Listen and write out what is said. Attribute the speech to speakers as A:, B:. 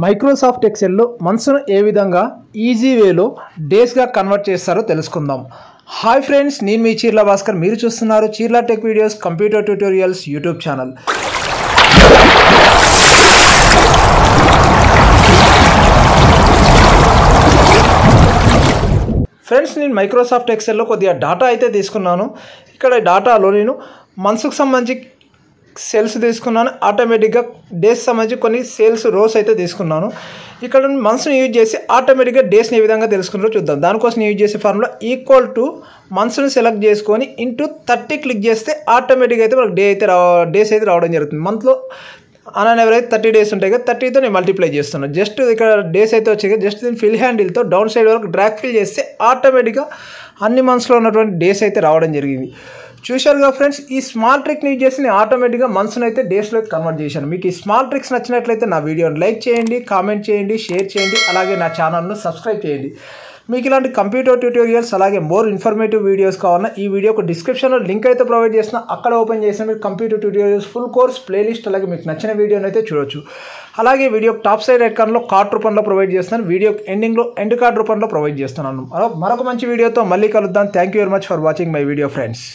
A: Microsoft ఎక్సెల్లో మంత్స్ను ఏ విధంగా easy వేలో డేస్గా convert చేస్తారో తెలుసుకుందాం. హాయ్ ఫ్రెండ్స్, నేను మీ చీర్ల భాస్కర్. మీరు చూస్తున్నారు Cheerla tech videos computer tutorials YouTube channel. Friends, నేను మైక్రోసాఫ్ట్ ఎక్సెల్లో కొద్దిగా డాటా అయితే తీసుకున్నాను. ఇక్కడ డాటాలో నేను మంత్స్కి సంబంధించి సేల్స్ తీసుకున్నాను, ఆటోమేటిక్గా డేస్ సంబంధించి కొన్ని సేల్స్ రోస్ అయితే తీసుకున్నాను. ఇక్కడ మంత్స్ని యూజ్ చేసి ఆటోమేటిక్గా డేస్ని ఏ విధంగా తెలుసుకున్నారో చూద్దాం. దానికోసం యూజ్ చేసే ఫార్ములా ఈక్వల్ టు మంత్స్ని సెలెక్ట్ చేసుకొని ఇంటూ 30 క్లిక్ చేస్తే ఆటోమేటిక్గా అయితే మనకు డేస్ అయితే రావడం జరుగుతుంది. మంత్లో ఆన్ ఎవరైతే 30 డేస్ ఉంటాయి కదా, 30తో నేను మల్టిప్లై చేస్తున్నాను. జస్ట్ ఇక్కడ డేస్ అయితే వచ్చాయి కదా, జస్ట్ దీన్ని ఫిల్ హ్యాండిల్తో డౌన్ సైడ్ వరకు డ్రాగ్ ఫిల్ చేస్తే ఆటోమేటిక్గా అన్ని మంత్స్లో ఉన్నటువంటి డేస్ అయితే రావడం జరిగింది. చూశారుగా ఫ్రెండ్స్, ఈ స్మాల్ ట్రిక్ని యూజ్ చేసి నేను ఆటోమేటిక్గా మంత్స్ని అయితే డేస్లోకి కన్వర్ట్ చేశాను. మీకు ఈ స్మాల్ ట్రిక్స్ నచ్చినట్లయితే నా వీడియోని లైక్ చేయండి, కామెంట్ చేయండి, షేర్ చేయండి, అలాగే నా ఛానల్ను సబ్స్క్రైబ్ చేయండి. మీకు ఇలాంటి కంప్యూటర్ ట్యూటోరియల్స్ అలాగే మోర్ ఇన్ఫర్మేటివ్ వీడియోస్ కావాలన్నా ఈ వీడియోకు డిస్క్రిప్షన్లో లింక్ అయితే ప్రొవైడ్ చేసిన, అక్కడ ఓపెన్ చేసిన మీరు computer tutorials full course playlist అలాగే మీకు నచ్చిన వీడియోని అయితే చూడొచ్చు. అలాగే వీడియో టాప్ సైడ్ ఐకాన్లో కార్డ్ రూపంలో ప్రొవైడ్ చేస్తాను, వీడియో ఎండింగ్లో ఎండ్ కార్డ్ రూపంలో ప్రొవైడ్ చేస్తున్నాను. మరొక మంచి వీడియోతో మళ్ళీ కలుద్దాం. Thank you very much for watching my video friends.